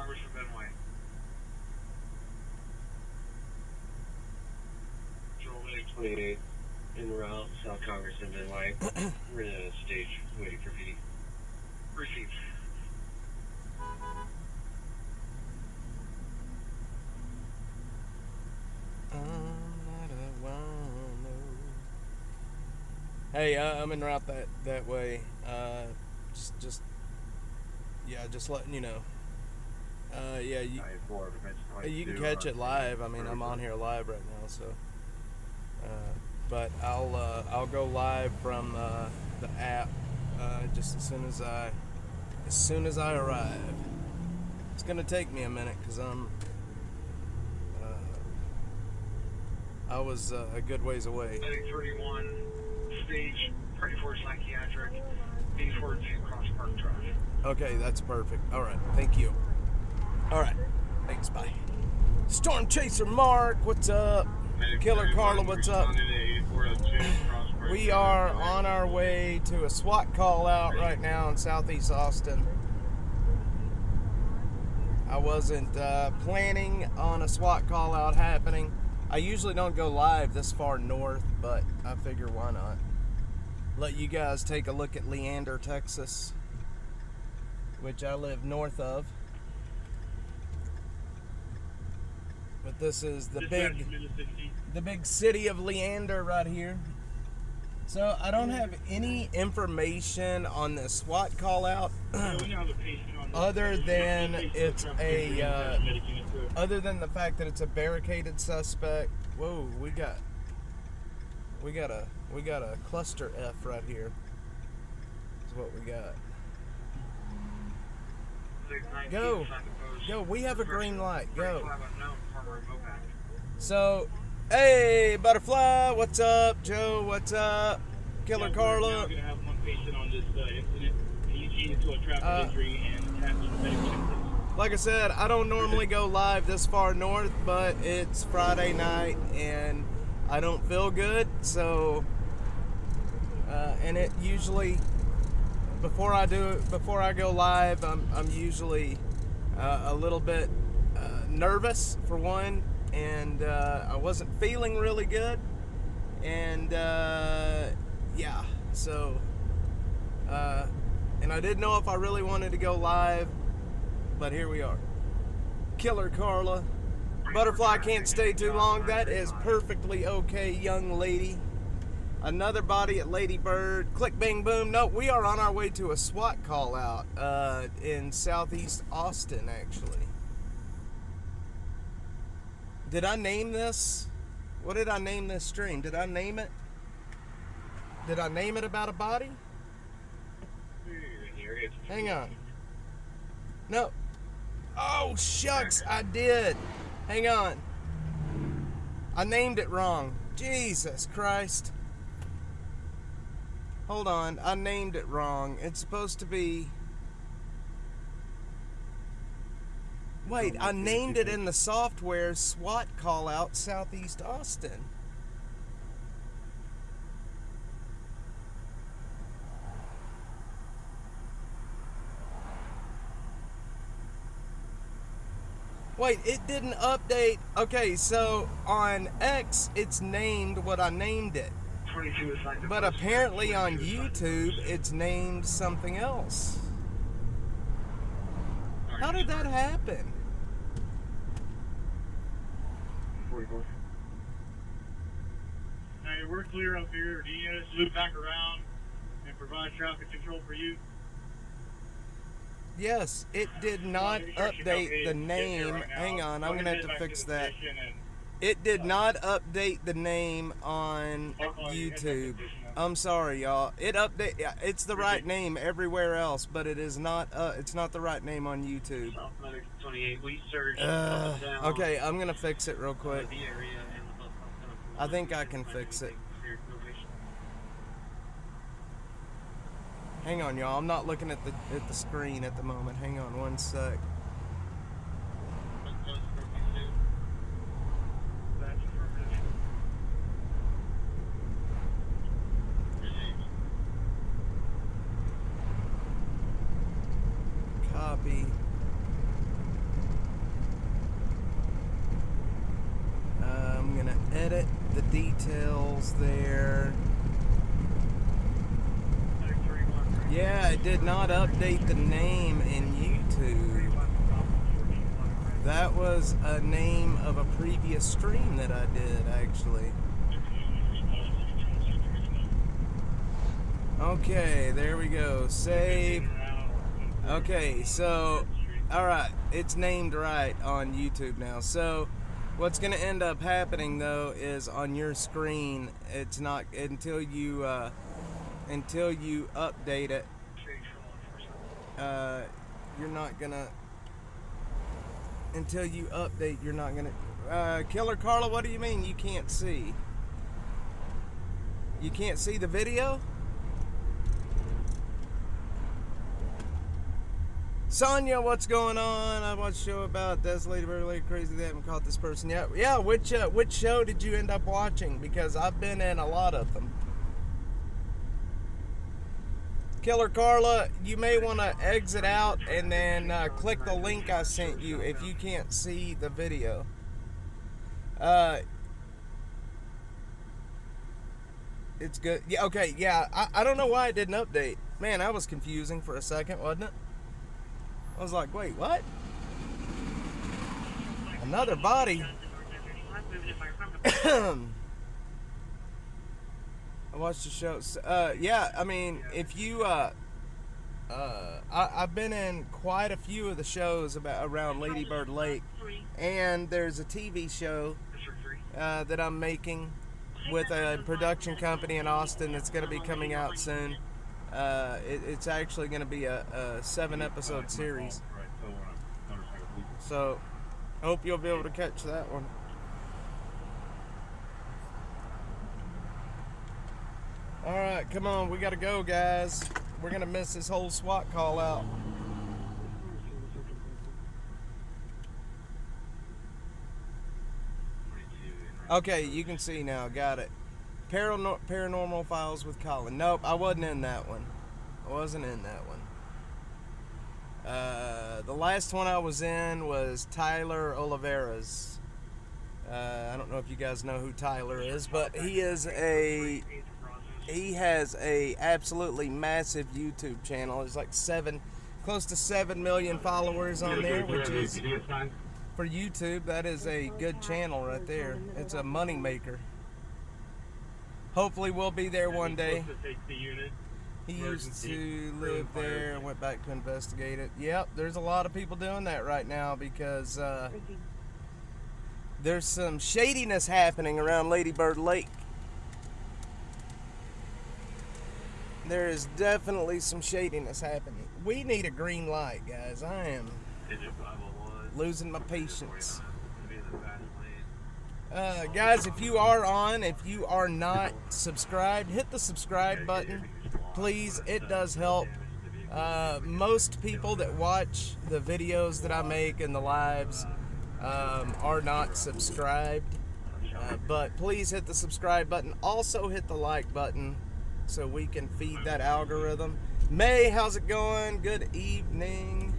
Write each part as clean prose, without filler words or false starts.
Congressman Benway. Joel 28 en route, South Congressman Benway. We're in a stage waiting for PD. Received. Hey, I'm en route that way. Just letting you know. Yeah, you can catch it live. I mean, I'm on here live right now, so. But I'll go live from the app just as soon as I arrive. It's gonna take me a minute because I was a good ways away. 31 stage, ready for psychiatric, 842 Cross Park Drive. Okay, that's perfect. All right, thank you. All right, thanks. Bye. Storm Chaser Mark, what's up? Killer Carla, what's up? We are on our way to a SWAT call out right now in Southeast Austin. I wasn't planning on a SWAT call out happening. I usually don't go live this far north, but I figure why not. Let you guys take a look at Leander, Texas, which I live north of. But this is the big city of Leander right here. So I don't have any information on the SWAT call out other than the fact that it's a barricaded suspect. Whoa, we got a cluster F right here. That's what we got. Go, we have a green light. Go. So, hey, Butterfly, what's up? Joe, what's up? Killer Carla. We're going to have one patient on this incident. He's into a traffic injury and has to medical. Like I said, I don't normally go live this far north, but it's Friday night and I don't feel good, so and it usually before I go live, I'm usually a little bit nervous for one, and I wasn't feeling really good, and yeah, so and I didn't know if I really wanted to go live, but here we are. Killer Carla. Butterfly can't stay too long. That is perfectly okay, young lady. Another body at Lady Bird. Click, bang, boom. No, we are on our way to a SWAT call out in Southeast Austin, actually. Did I name this? What did I name this stream? Did I name it? Did I name it about a body? Hang on. No. Oh, shucks, I did. Hang on. I named it wrong. Jesus Christ. Hold on, I named it wrong. It's supposed to be... Wait, I named it in the software SWAT call out Southeast Austin. Wait, it didn't update. Okay, so on X, it's named what I named it. But apparently on YouTube, it's named something else. How did that happen? 44. Hey, we're clear up here. Do you need us to loop back around and provide traffic control for you? Yes, it did not update the name. Hang on, I'm going to have to fix that. It did not update the name on YouTube. I'm sorry, y'all. It's the right name everywhere else, but it is not. It's not the right name on YouTube. Okay, I'm going to fix it real quick. I think I can fix it. Hang on, y'all. I'm not looking at the screen at the moment. Hang on one sec. Copy. edit the details there. Yeah, it did not update the name in YouTube. That was a name of a previous stream that I did, actually. Okay, there we go. Save. Okay, so, alright, it's named right on YouTube now. So, what's going to end up happening, though, is on your screen, it's not, until you update it, you're not going to, until you update, you're not going to, Killer Carla, what do you mean you can't see? You can't see the video? Sonia, what's going on? I watched a show about this lady, very lady, crazy. They haven't caught this person yet. Yeah, which show did you end up watching? Because I've been in a lot of them. Killer Carla, you may want to exit out and then click the link I sent you if you can't see the video. It's good. Yeah, okay, yeah. I don't know why it didn't update. Man, that was confusing for a second, wasn't it? I was like, wait, what? Another body? I watched the show. Yeah, I mean, if you, I've been in quite a few of the shows around Lady Bird Lake, and there's a TV show that I'm making with a production company in Austin that's going to be coming out soon. It's actually going to be a 7-episode series. So, hope you'll be able to catch that one. Alright, come on, we gotta go, guys. We're gonna miss this whole SWAT call out. Okay, you can see now, got it. Paranormal Files with Colin. Nope, I wasn't in that one. The last one I was in was Tyler Oliveira's. I don't know if you guys know who Tyler is, but he has a absolutely massive YouTube channel. There's like close to 7 million followers on there, which is, for YouTube, that is a good channel right there. It's a money maker. Hopefully we'll be there one day. He used to live there and went back to investigate it. Yep, there's a lot of people doing that right now because there's some shadiness happening around Lady Bird Lake. There is definitely some shadiness happening. We need a green light, guys. I am losing my patience. Guys, if you are not subscribed, hit the subscribe button. Please, it does help. Most people that watch the videos that I make and the lives are not subscribed. But please hit the subscribe button. Also hit the like button so we can feed that algorithm. May, how's it going? Good evening.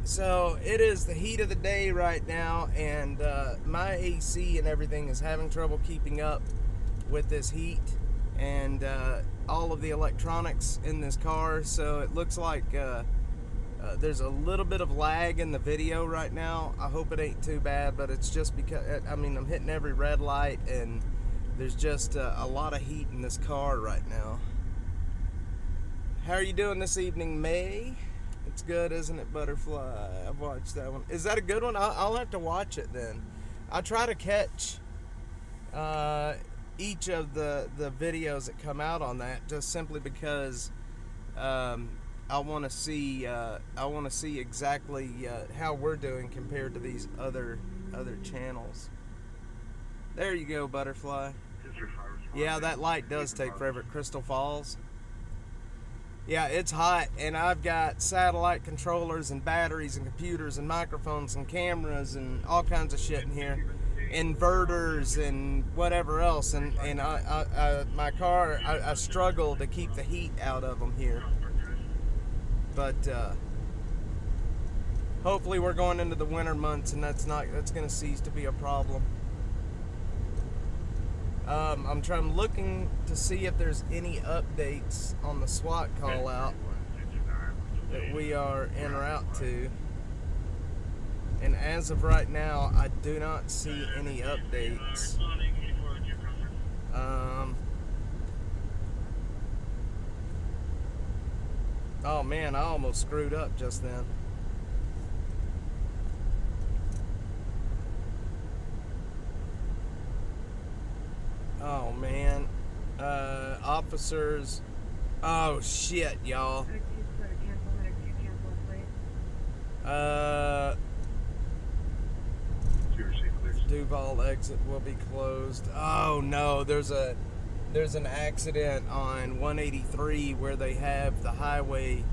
So it is the heat of the day right now, and my AC and everything is having trouble keeping up with this heat and all of the electronics in this car. So it looks like there's a little bit of lag in the video right now. I hope it ain't too bad, but it's just because, I mean, I'm hitting every red light and there's just a lot of heat in this car right now. How are you doing this evening, May? It's good, isn't it, Butterfly? I've watched that one. Is that a good one? I'll have to watch it then. I try to catch each of the videos that come out on that, just simply because I want to see exactly how we're doing compared to these other channels. There you go, Butterfly. Yeah, that light does take forever at Crystal Falls. Yeah, it's hot, and I've got satellite controllers and batteries and computers and microphones and cameras and all kinds of shit in here, inverters and whatever else, and my car, I struggle to keep the heat out of them here. But hopefully we're going into the winter months, and that's going to cease to be a problem. I'm looking to see if there's any updates on the SWAT call out that we are en route to. And as of right now, I do not see any updates. Oh man, I almost screwed up just then. Oh man, officers. Oh shit, y'all. Duval exit will be closed. Oh no, there's an accident on 183 where they have the highway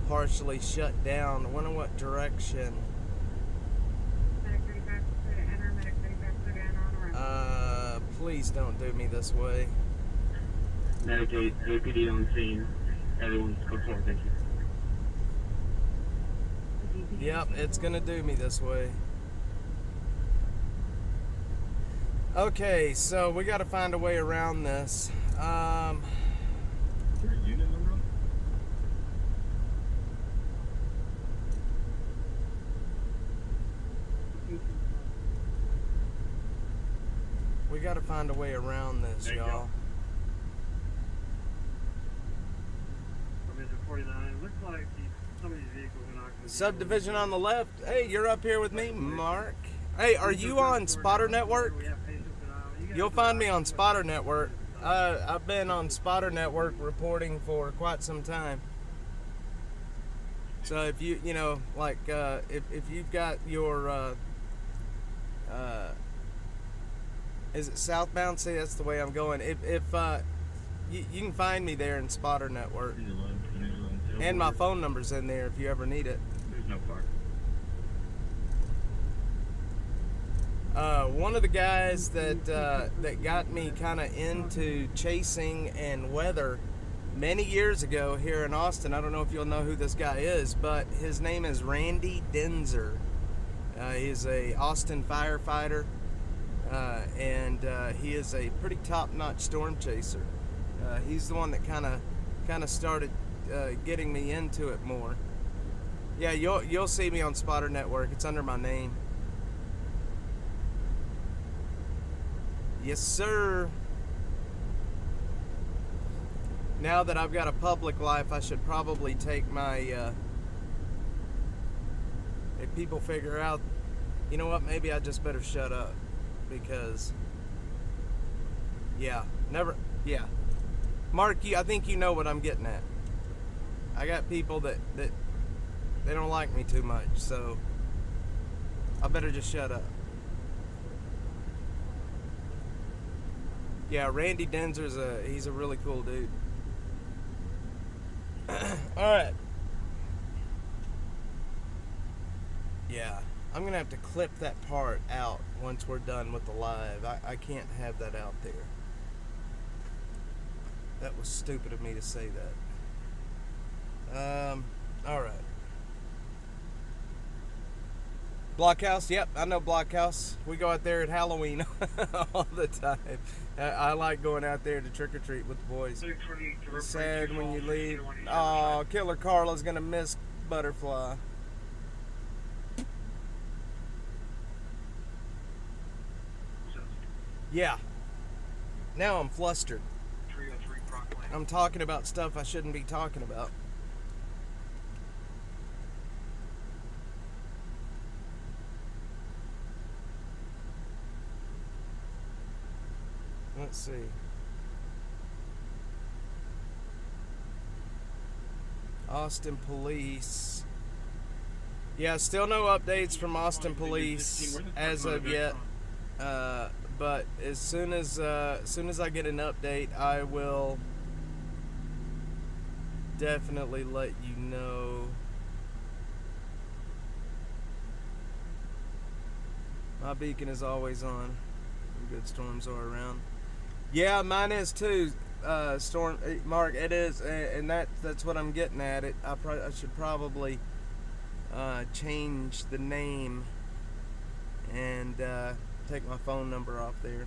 partially shut down. I wonder what direction. Please don't do me this way. Medicaid, APD on scene. Everyone's code 4, thank you. Yep, it's gonna do me this way. Okay, so we gotta find a way around this. Is there a unit number? We gotta find a way around this, There you y'all. From 49, looks like some of these vehicles are not going to Subdivision on the left. Hey, you're up here with me, Mark. Hey, are you on Spotter Network? You'll find me on Spotter Network. I've been on Spotter Network reporting for quite some time. So if you know, like, if you've got your, is it southbound? See, that's the way I'm going. If you can find me there in Spotter Network. And my phone number's in there if you ever need it. There's no park. One of the guys that got me kind of into chasing and weather many years ago here in Austin. I don't know if you'll know who this guy is, but his name is Randy Denzer. He's a Austin firefighter, and he is a pretty top-notch storm chaser. He's the one that kind of started getting me into it more. Yeah, you'll see me on Spotter Network. It's under my name. Yes, sir. Now that I've got a public life, I should probably take my, if people figure out, you know what, maybe I just better shut up, because, yeah, Mark, I think you know what I'm getting at. I got people that they don't like me too much, so I better just shut up. Yeah, Randy Denzer's he's a really cool dude. Alright. Yeah, I'm going to have to clip that part out once we're done with the live. I can't have that out there. That was stupid of me to say that. Alright. Blockhouse, yep, I know Blockhouse. We go out there at Halloween all the time. I like going out there to trick-or-treat with the boys. It's sad when you leave. Oh, Killer Carla's gonna miss Butterfly. Yeah. Now I'm flustered. I'm talking about stuff I shouldn't be talking about. Let's see. Austin Police. Yeah, still no updates from Austin Police as of yet. But as soon as I get an update, I will definitely let you know. My beacon is always on. Good storms are around. Yeah, mine is too. Storm Mark, it is, and that's what I'm getting at. I should probably change the name and take my phone number off there.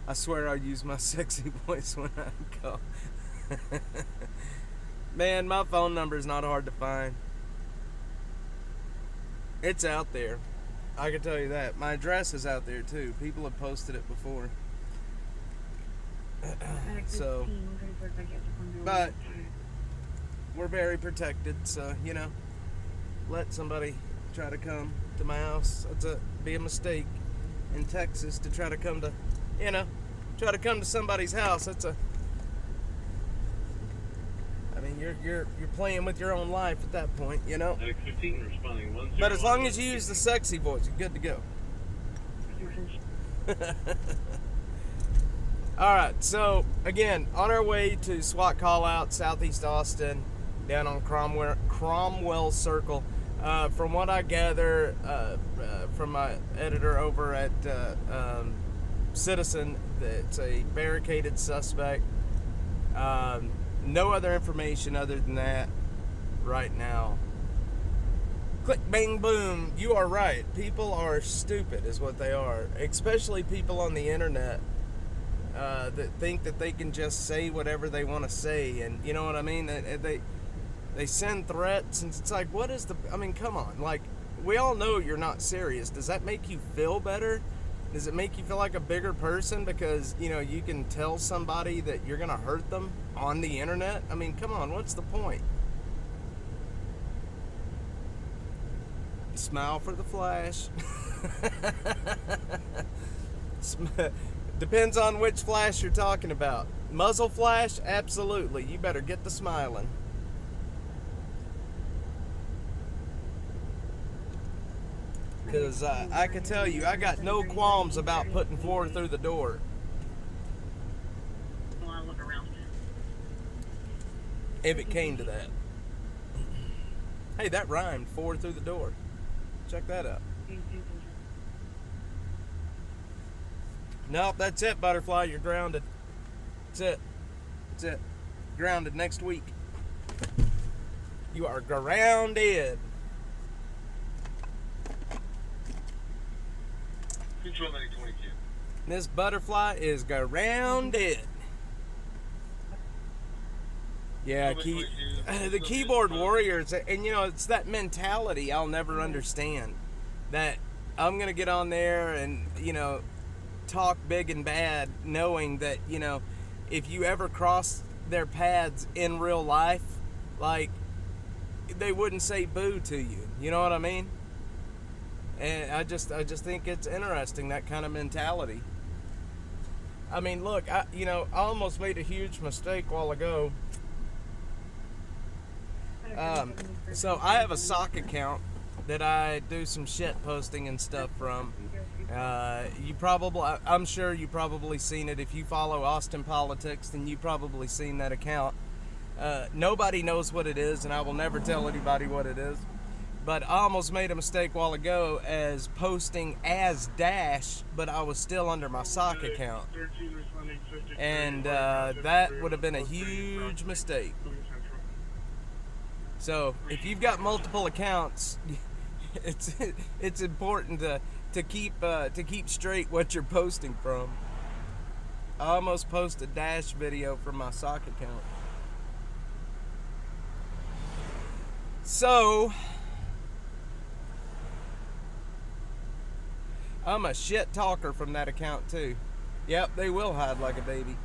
I swear I'll use my sexy voice when I call. Man, my phone number is not hard to find. It's out there. I can tell you that. My address is out there too. People have posted it before. So, but we're very protected, so, you know, let somebody try to come to my house. It'd be a mistake in Texas to try to come to, you know, try to come to somebody's house. I mean, you're playing with your own life at that point, you know. 15 responding 10. But as long as you use the sexy voice, you're good to go. All right, so again, on our way to SWAT Callout, Southeast Austin, down on Cromwell Circle. From what I gather from my editor over at Citizen, it's a barricaded suspect. No other information other than that right now. Click, bang, boom. You are right. People are stupid is what they are. Especially people on the internet that think that they can just say whatever they want to say. And you know what I mean? They send threats, and it's like, what is the... I mean, come on. Like, we all know you're not serious. Does that make you feel better? Does it make you feel like a bigger person because, you know, you can tell somebody that you're going to hurt them on the internet? I mean, come on, what's the point? Smile for the flash. Depends on which flash you're talking about. Muzzle flash? Absolutely. You better get the smiling. Because I can tell you, I got no qualms about putting 4 through the door. If it came to that. Hey, that rhymed, 4 through the door. Check that out. Nope, that's it, Butterfly. You're grounded. That's it. That's it. Grounded next week. You are grounded. Control 922. This Butterfly is grounded. Yeah, the keyboard warriors, and you know, it's that mentality I'll never understand. That I'm gonna get on there and, you know, talk big and bad, knowing that, you know, if you ever cross their paths in real life, like, they wouldn't say boo to you. You know what I mean? And I just think it's interesting, that kind of mentality. I mean, look, I almost made a huge mistake a while ago. So I have a sock account that I do some shit posting and stuff from. I'm sure you probably seen it. If you follow Austin politics, then you probably seen that account. Nobody knows what it is, and I will never tell anybody what it is. But I almost made a mistake a while ago as posting as Dash, but I was still under my sock account. And that would have been a huge mistake. So if you've got multiple accounts, it's important to keep straight what you're posting from. I almost posted a Dash video from my sock account. So I'm a shit talker from that account too. Yep, they will hide like a baby.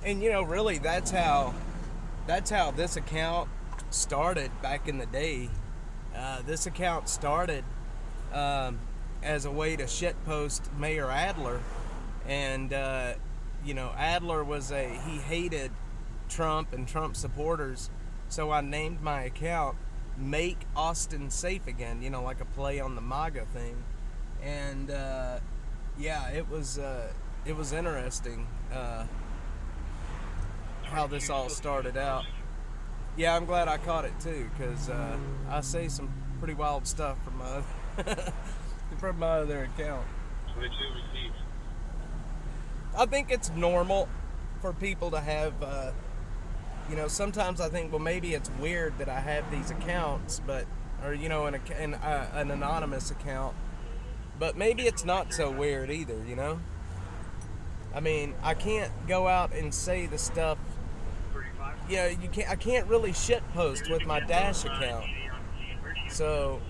And you know, really, that's how this account started back in the day. This account started as a way to shitpost Mayor Adler, and you know, Adler he hated Trump and Trump supporters, so I named my account "Make Austin Safe Again," you know, like a play on the MAGA thing. And yeah, it was interesting how this all started out. Yeah, I'm glad I caught it too, because I say some pretty wild stuff from my other account. 22 receipts. I think it's normal for people to have you know, sometimes I think, well, maybe it's weird that I have these accounts, but, or, you know, an anonymous account, but maybe it's not so weird either, you know? I mean, I can't go out and say the stuff, yeah, I can't really shit post with my Dash account. So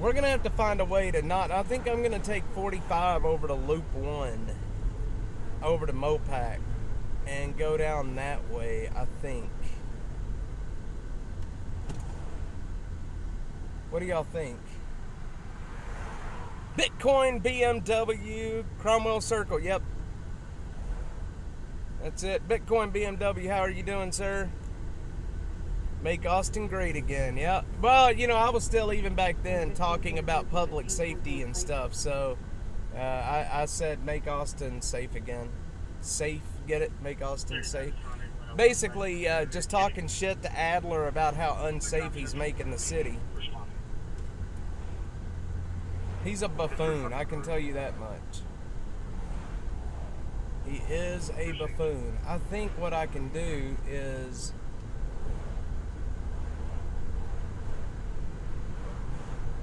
we're gonna have to find a way to not. I think I'm gonna take 45 over to Loop 1, over to Mopac, and go down that way, I think. What do y'all think? Bitcoin, BMW, Cromwell Circle, yep. That's it. Bitcoin, BMW, how are you doing, sir? Make Austin great again, yep. Well, you know, I was still, even back then, talking about public safety and stuff, so I said make Austin safe again. Safe, get it? Make Austin safe. Basically, just talking shit to Adler about how unsafe he's making the city. He's a buffoon, I can tell you that much. He is a buffoon. I think what I can do is...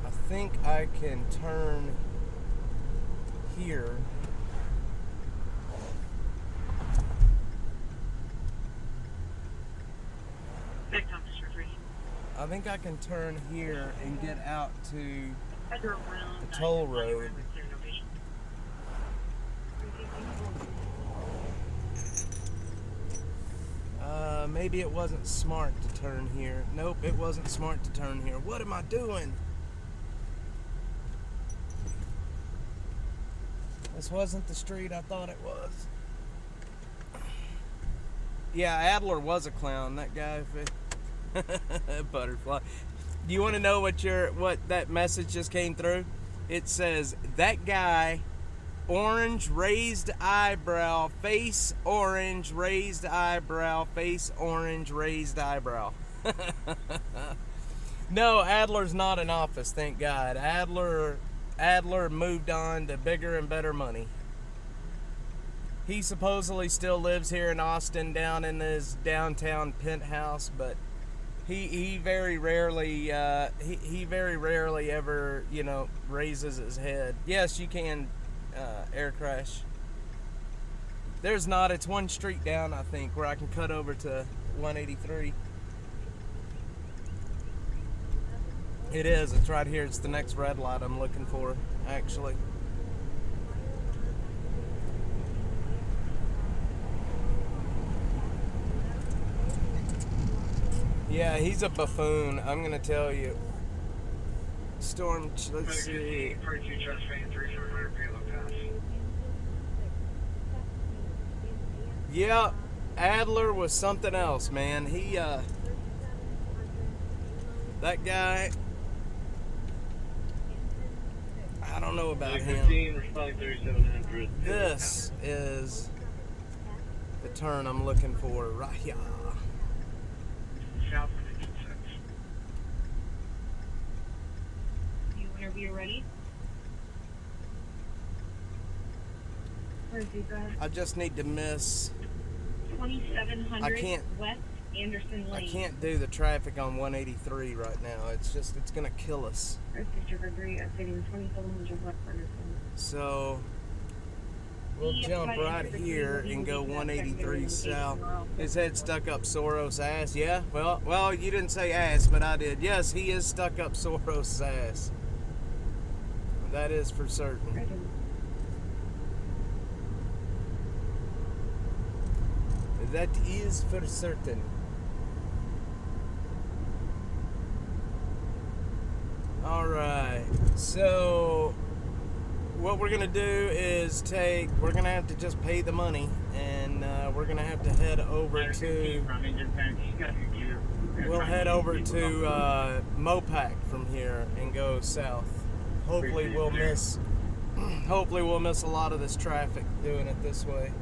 I think I can turn here. I think I can turn here and get out to the toll road. Maybe it wasn't smart to turn here. Nope, it wasn't smart to turn here. What am I doing? This wasn't the street I thought it was. Yeah, Adler was a clown, that guy. Butterfly. Do you want to know what that message just came through? It says, that guy, orange raised eyebrow, face orange raised eyebrow, face orange raised eyebrow. No, Adler's not in office, thank God. Adler moved on to bigger and better money. He supposedly still lives here in Austin, down in his downtown penthouse, but he very rarely he very rarely ever, you know, raises his head. Yes, you can air crash. There's not. It's one street down, I think, where I can cut over to 183. It is. It's right here. It's the next red light I'm looking for, actually. Yeah, he's a buffoon. I'm going to tell you. Storm, let's see. Yeah, Adler was something else, man. He, that guy, I don't know about him. This is the turn I'm looking for right here. Whenever you're ready. I just need to miss 2700 West Anderson Lane. I can't do the traffic on 183 right now. It's gonna kill us. Sister Gregory, updating 2700 West Anderson. So we'll jump right here and go 183 south. His head stuck up Soros' ass. Yeah, well, you didn't say ass, but I did. Yes, he is stuck up Soros' ass. That is for certain. That is for certain. Alright, so what we're gonna do is we're gonna have to just pay the money, and we're gonna have to head over to, we'll head over to Mopac from here and go south. Hopefully we'll miss a lot of this traffic doing it this way.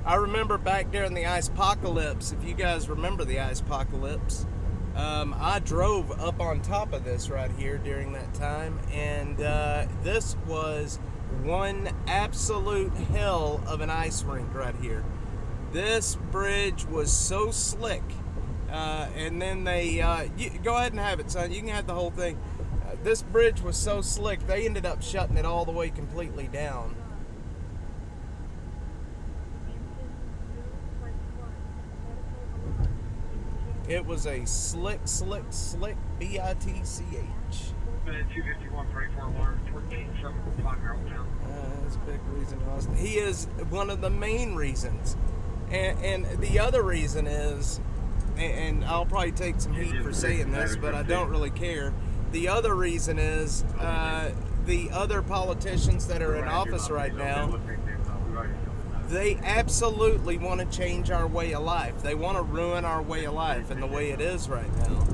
I remember back during the ice-pocalypse, if you guys remember the ice-pocalypse, I drove up on top of this right here during that time, and this was one absolute hell of an ice rink right here. This bridge was so slick. And then they, go ahead and have it, son. You can have the whole thing. This bridge was so slick, they ended up shutting it all the way completely down. It was a slick B-I-T-C-H. 251, 34 alarm, 1475 Town. That's a big reason. He is one of the main reasons. And the other reason is, and I'll probably take some heat for saying this, but I don't really care. The other reason is the other politicians that are in office right now, they absolutely want to change our way of life. They want to ruin our way of life and the way it is right now.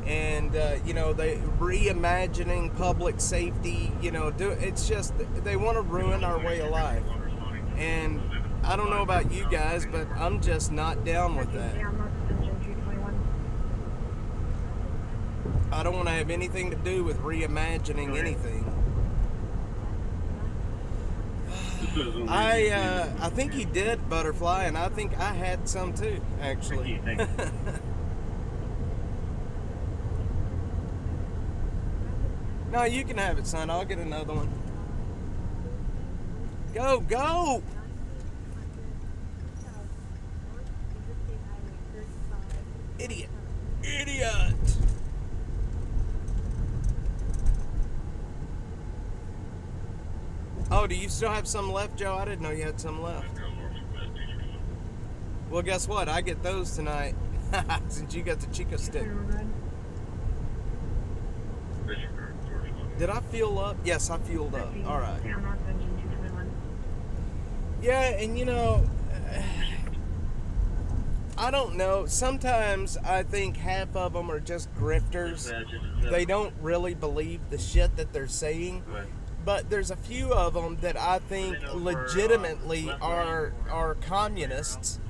And, they reimagining public safety, it's just, they want to ruin our way of life. And I don't know about you guys, but I'm just not down with that. I don't want to have anything to do with reimagining anything. I think he did, Butterfly, and I think I had some too, actually. No, you can have it, son. I'll get another one. Go! Idiot! Oh, do you still have some left, Joe? I didn't know you had some left. Well, guess what? I get those tonight. Since you got the Chica stick. Did I fuel up? Yes, I fueled up. All right. Yeah, and I don't know. Sometimes I think half of them are just grifters. They don't really believe the shit that they're saying. But there's a few of them that I think legitimately are communists,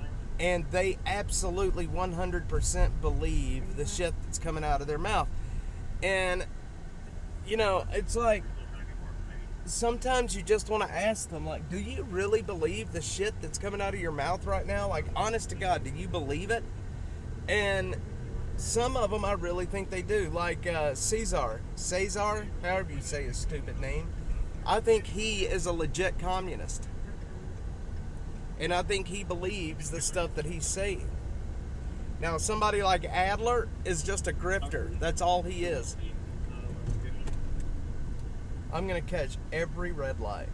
and they absolutely 100% believe the shit that's coming out of their mouth. And, it's like, sometimes you just want to ask them, like, do you really believe the shit that's coming out of your mouth right now? Like, honest to God, do you believe it? And some of them I really think they do. Like Cesar, however you say his stupid name. I think he is a legit communist. And I think he believes the stuff that he's saying. Now, somebody like Adler is just a grifter. That's all he is. I'm going to catch every red light.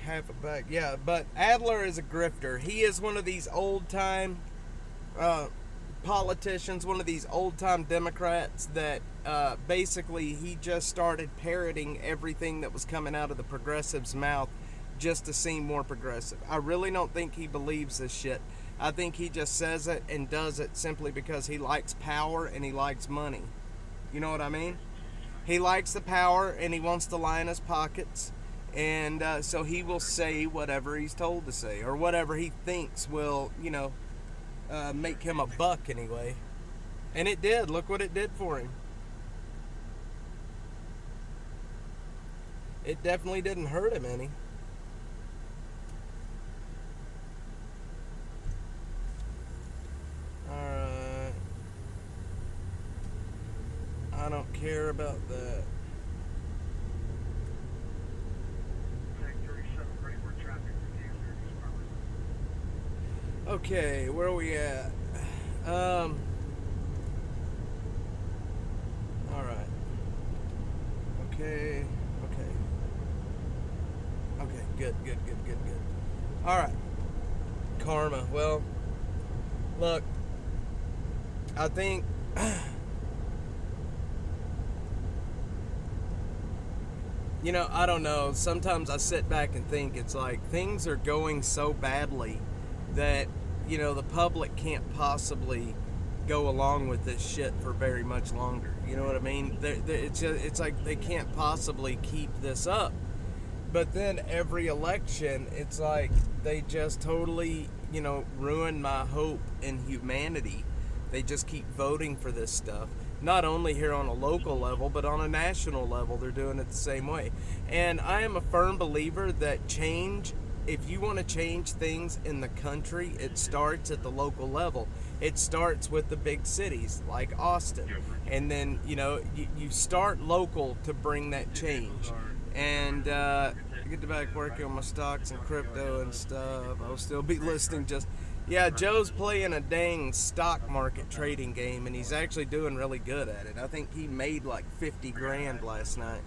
Half a bag, yeah, but Adler is a grifter. He is one of these old-time politicians, one of these old-time Democrats that basically he just started parroting everything that was coming out of the progressives' mouth just to seem more progressive. I really don't think he believes this shit. I think he just says it and does it simply because he likes power and he likes money. You know what I mean? He likes the power and he wants to line his pockets. And so he will say whatever he's told to say, or whatever he thinks will, make him a buck anyway. And it did. Look what it did for him. It definitely didn't hurt him any. Alright. I don't care about that. Okay, where are we at? Alright. Okay, good. Alright. Karma. Well, look, I think I don't know. Sometimes I sit back and think it's like things are going so badly that, the public can't possibly go along with this shit for very much longer. You know what I mean? It's like they can't possibly keep this up. But then every election, it's like they just totally, ruin my hope in humanity. They just keep voting for this stuff. Not only here on a local level, but on a national level, they're doing it the same way. And I am a firm believer that change, if you want to change things in the country, it starts at the local level. It starts with the big cities like Austin. And then, you start local to bring that change. And get back working on my stocks and crypto and stuff. I'll still be listening. Joe's playing a dang stock market trading game, and he's actually doing really good at it. I think he made like 50 grand last night.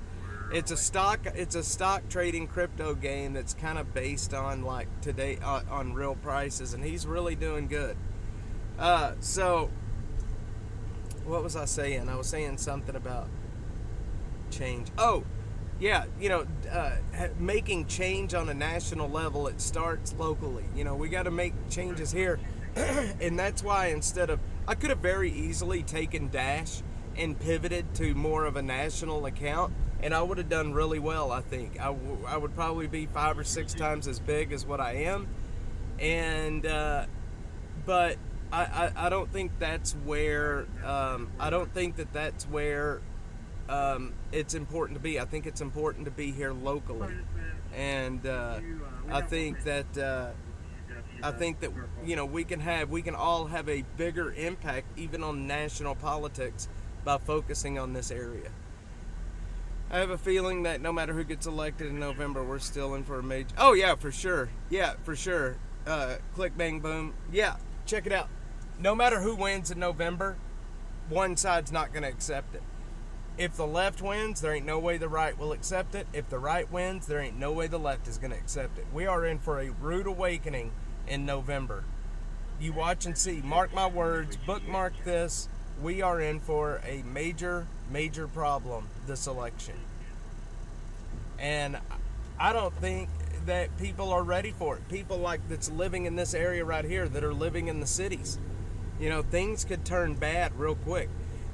It's a stock trading crypto game that's kind of based on like today on real prices, and he's really doing good. So what was I saying? I was saying something about change. Oh, yeah, making change on a national level, it starts locally. We got to make changes here. And that's why I could have very easily taken Dash and pivoted to more of a national account, and I would have done really well, I think. I would probably be 5 or 6 times as big as what I am. And, but I don't think that's where, that's where it's important to be. I think it's important to be here locally, and I think that we can all have a bigger impact even on national politics by focusing on this area. I have a feeling that no matter who gets elected in November, we're still in for a major. Oh yeah, for sure. Yeah, for sure. Click bang boom. Yeah, check it out. No matter who wins in November, one side's not going to accept it. If the left wins, there ain't no way the right will accept it. If the right wins, there ain't no way the left is going to accept it. We are in for a rude awakening in November. You watch and see. Mark my words. Bookmark this. We are in for a major, major problem this election. And I don't think that people are ready for it. People like that's living in this area right here that are living in the cities. Things could turn bad real quick.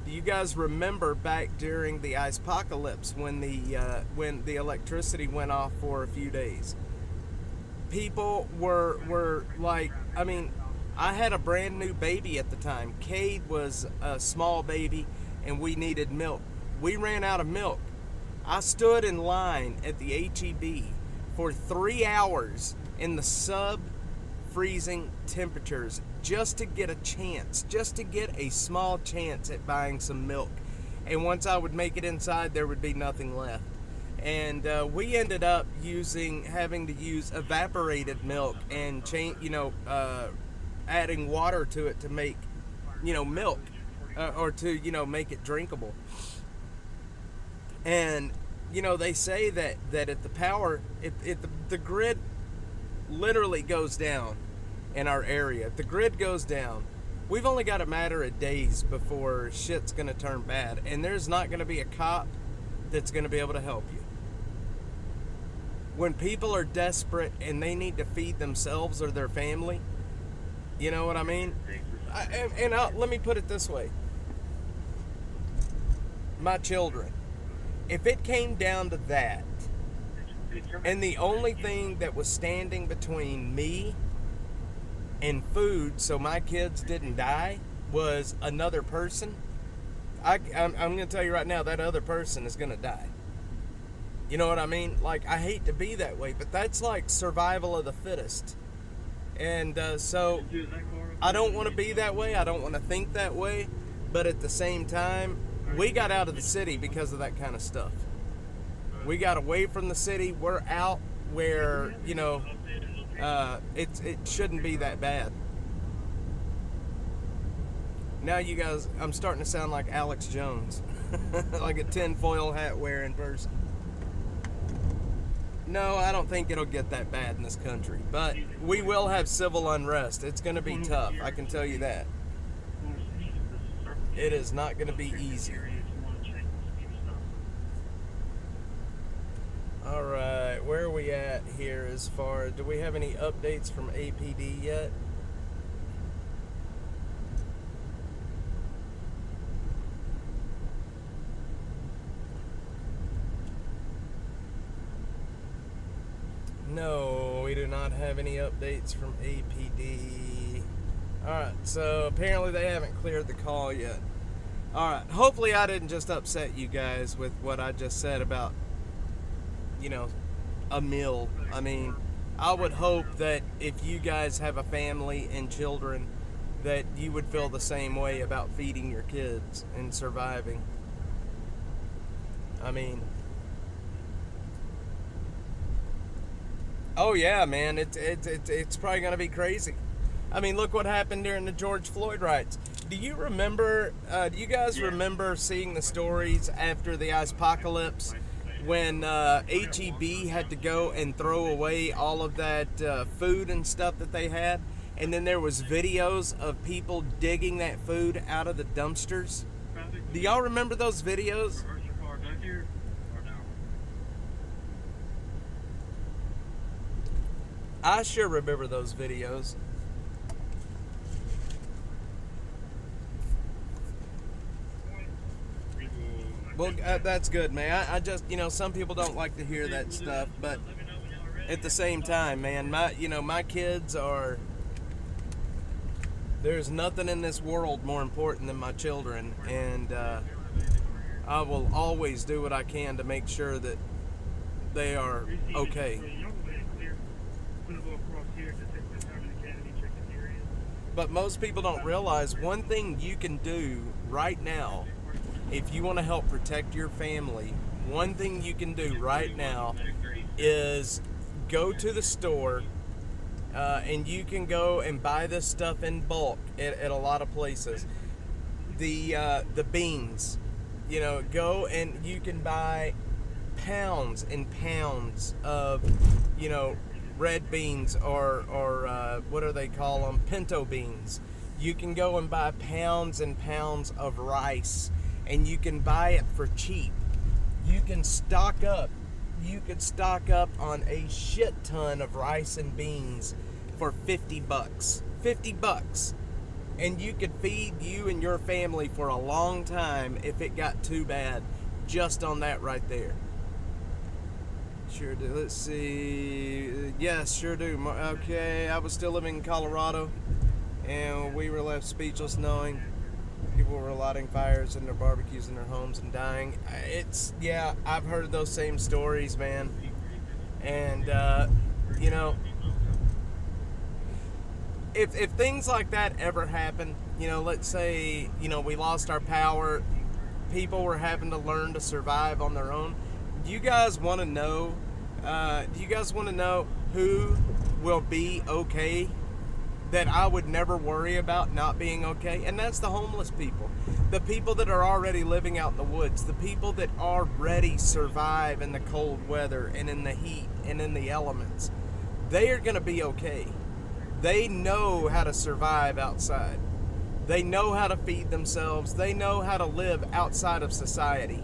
Do you guys remember back during the ice apocalypse when the electricity went off for a few days? People were like, I had a brand new baby at the time. Cade was a small baby, and we needed milk. We ran out of milk. I stood in line at the HEB for 3 hours in the sub-freezing temperatures just to get a small chance at buying some milk. And once I would make it inside, there would be nothing left. And we ended up having to use evaporated milk and adding water to it to make, milk, or to, make it drinkable. And, they say that if the grid literally goes down in our area, if the grid goes down, we've only got a matter of days before shit's going to turn bad. And there's not going to be a cop that's going to be able to help you. When people are desperate and they need to feed themselves or their family, you know what I mean? Let me put it this way. My children, if it came down to that, and the only thing that was standing between me and food so my kids didn't die was another person, I'm going to tell you right now, that other person is going to die. You know what I mean? Like, I hate to be that way, but that's like survival of the fittest. And so I don't want to be that way. I don't want to think that way. But at the same time, we got out of the city because of that kind of stuff. We got away from the city. We're out where, it shouldn't be that bad. Now you guys, I'm starting to sound like Alex Jones. Like a tinfoil hat wearing person. No, I don't think it'll get that bad in this country. But we will have civil unrest. It's going to be tough. I can tell you that. It is not going to be easy. All right, where are we at here as far? Do we have any updates from APD yet? have any updates from APD. Alright, so apparently they haven't cleared the call yet. Alright, hopefully I didn't just upset you guys with what I just said about, you know, a meal. I mean, I would hope that if you guys have a family and children, that you would feel the same way about feeding your kids and surviving. I mean, oh yeah, man, it's probably gonna be crazy. I mean, look what happened during the George Floyd riots. Do you remember? Do you guys remember seeing the stories after the apocalypse when HEB had to go and throw away all of that food and stuff that they had, and then there was videos of people digging that food out of the dumpsters? Do y'all remember those videos? I sure remember those videos. Well, that's good, man. I just, you know, some people don't like to hear that stuff, but at the same time, man, my kids are, there's nothing in this world more important than my children, and I will always do what I can to make sure that they are okay. But most people don't realize one thing you can do right now, if you want to help protect your family, one thing you can do right now is go to the store and you can go and buy this stuff in bulk at a lot of places. The beans, you know, go and you can buy pounds and pounds of, you know, red beans or what do they call them? Pinto beans. You can go and buy pounds and pounds of rice, and you can buy it for cheap. You can stock up. You could stock up on a shit ton of rice and beans for $50. $50. And you could feed you and your family for a long time if it got too bad, just on that right there. Sure do. Let's see. Yes, sure do. Okay, I was still living in Colorado, and we were left speechless knowing people were lighting fires in their barbecues in their homes and dying. Yeah, I've heard those same stories, man. And, you know, if things like that ever happen, you know, let's say, you know, we lost our power, people were having to learn to survive on their own. Do you guys want to know? Who will be okay? That I would never worry about not being okay, and that's the homeless people, the people that are already living out in the woods, the people that already survive in the cold weather and in the heat and in the elements. They are going to be okay. They know how to survive outside. They know how to feed themselves. They know how to live outside of society.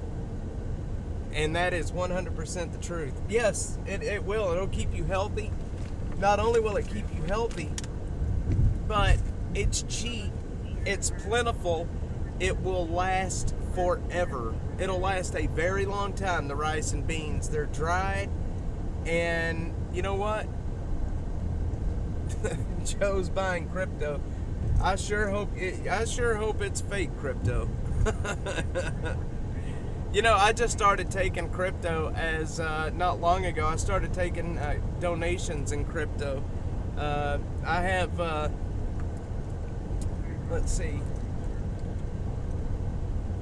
And that is 100% the truth. Yes, it will. It'll keep you healthy. Not only will it keep you healthy, but it's cheap, it's plentiful, it will last forever. It'll last a very long time, the rice and beans. They're dried, and you know what? Joe's buying crypto. I sure hope it's fake crypto. You know, I just started taking crypto as not long ago. I started taking donations in crypto. I have, let's see,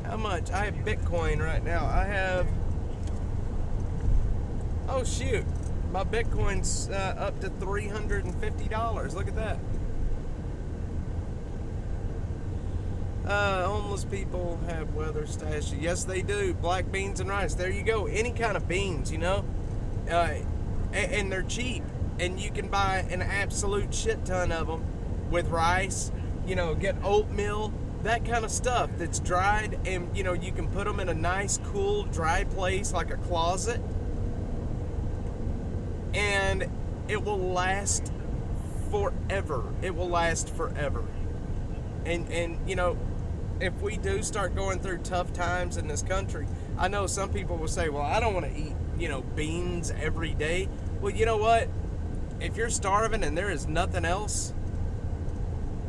how much? I have Bitcoin right now. I have, oh shoot, my Bitcoin's up to $350. Look at that. Homeless people have weather stashes. Yes, they do. Black beans and rice. There you go. Any kind of beans, you know. And they're cheap. And you can buy an absolute shit ton of them with rice. You know, get oatmeal, that kind of stuff that's dried. And, you know, you can put them in a nice, cool, dry place like a closet. And it will last forever. It will last forever. And you know, if we do start going through tough times in this country, I know some people will say, well, I don't want to eat, you know, beans every day. Well, you know what? if you're starving and there is nothing else,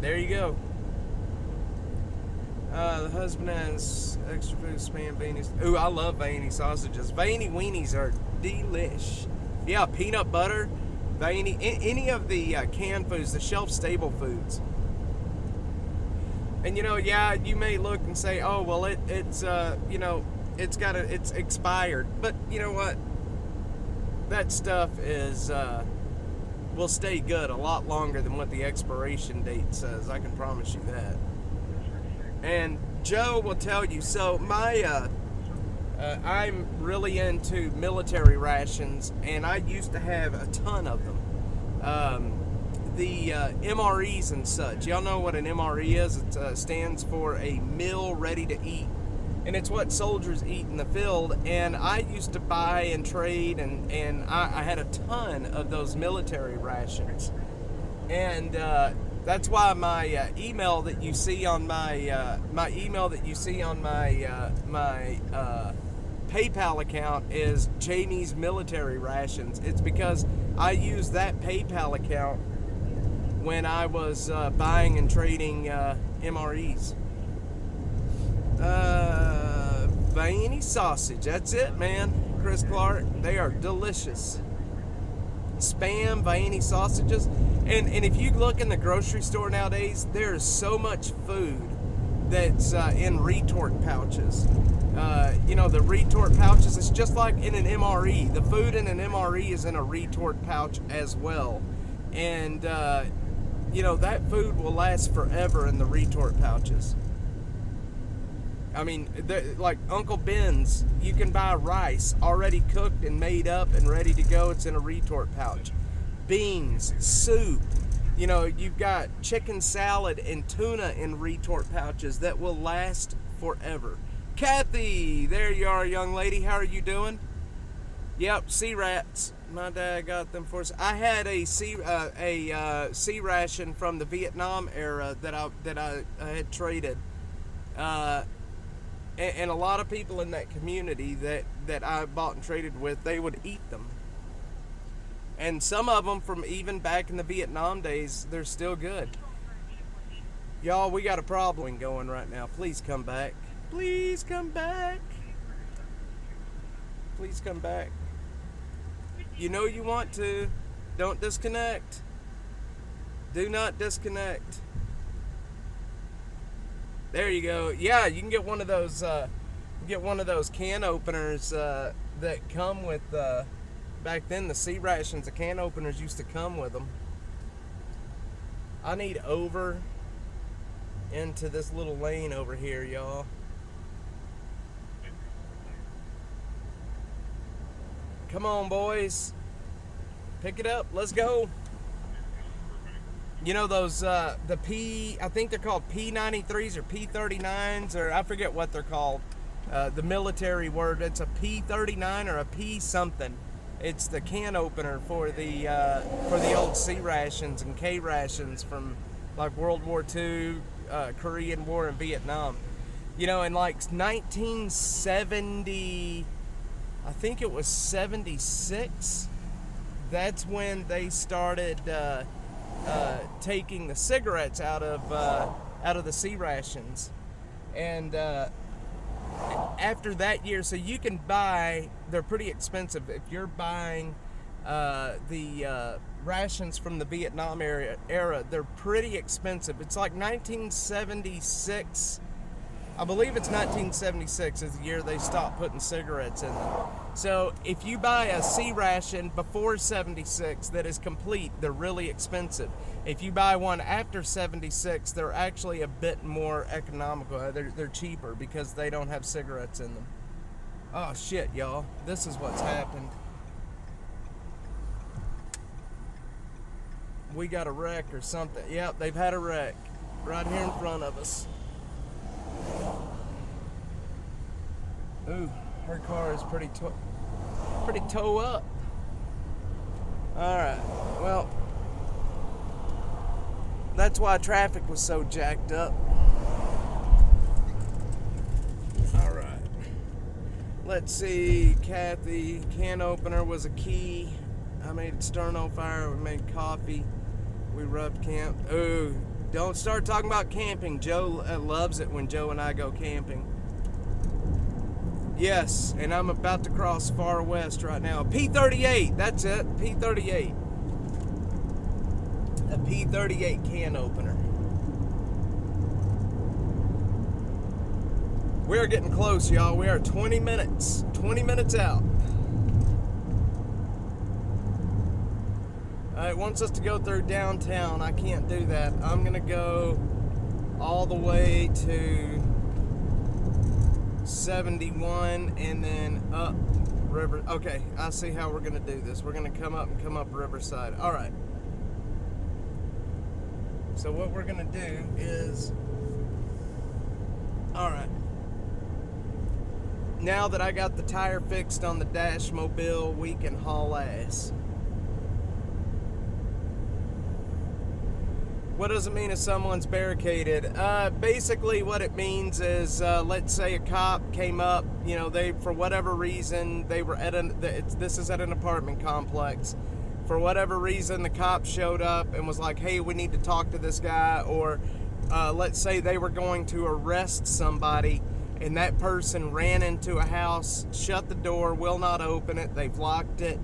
there you go. The husband has extra food, spam, veinies. Ooh, I love veiny sausages. Veiny weenies are delish. Yeah, peanut butter, veiny, any of the canned foods, the shelf-stable foods. And, you know, yeah, you may look and say, oh, well, it's you know, it's expired. But you know what? That stuff is, will stay good a lot longer than what the expiration date says. I can promise you that. And Joe will tell you, so my, I'm really into military rations, and I used to have a ton of them. The MREs and such. Y'all know what an MRE is? It stands for a meal ready to eat. And it's what soldiers eat in the field. And I used to buy and trade, and I had a ton of those military rations. And that's why my email that you see on my my PayPal account is Jamie's Military Rations. It's because I use that PayPal account when I was buying and trading MREs. Veiny sausage, that's it, man. Chris Clark, they are delicious. Spam, veiny sausages. And if you look in the grocery store nowadays, there is so much food that's in retort pouches. You know, the retort pouches, it's just like in an MRE. The food in an MRE is in a retort pouch as well. And, you know, that food will last forever in the retort pouches. I mean, like Uncle Ben's, you can buy rice already cooked and made up and ready to go. It's in a retort pouch. Beans, soup, you know, you've got chicken salad and tuna in retort pouches that will last forever. Kathy, there you are, young lady. How are you doing? Yep, sea rats. My dad got them for us. I had a sea ration from the Vietnam era that I had traded. And a lot of people in that community that I bought and traded with, they would eat them. And some of them from even back in the Vietnam days, they're still good. Y'all, we got a problem going right now. Please come back. Please come back. Please come back. You know you want to. Don't disconnect. Do not disconnect. There you go. Yeah, you can get one of those. Can openers that come with. Back then, the sea rations, the can openers used to come with them. I need over into this little lane over here, y'all. Come on, boys. Pick it up. Let's go. You know those, I think they're called P93s or P39s, or I forget what they're called. The military word, it's a P39 or a P something. It's the can opener for the old C rations and K rations from like World War II, Korean War, and Vietnam. You know, in like 1970, I think it was 76. That's when they started taking the cigarettes out of the C rations, and after that year, so you can buy. They're pretty expensive if you're buying the rations from the Vietnam era. They're pretty expensive. It's like 1976. I believe it's 1976 is the year they stopped putting cigarettes in them. So if you buy a C ration before 76 that is complete, they're really expensive. If you buy one after 76, they're actually a bit more economical. They're cheaper because they don't have cigarettes in them. Oh shit, y'all. This is what's happened. We got a wreck or something. Yep, they've had a wreck right here in front of us. Ooh, her car is pretty toe up. Alright, well, that's why traffic was so jacked up. Alright, let's see. Kathy, can opener was a key. I made sterno fire. We made coffee. We rubbed camp. Ooh, don't start talking about camping. Joe loves it when Joe and I go camping. Yes, and I'm about to cross far west right now. P38, that's it. P38. A P38 can opener. We're getting close, y'all. We are 20 minutes. 20 minutes out. It wants us to go through downtown. I can't do that. I'm going to go all the way to 71 and then up River. Okay, I see how we're going to do this. We're going to come up Riverside. All right. So what we're going to do is, all right. Now that I got the tire fixed on the Dash Mobile, we can haul ass. What does it mean if someone's barricaded? Basically what it means is, let's say a cop came up, you know, they, for whatever reason, they were at this is at an apartment complex. For whatever reason, the cop showed up and was like, hey, we need to talk to this guy. Or let's say they were going to arrest somebody and that person ran into a house, shut the door, will not open it, they've locked it,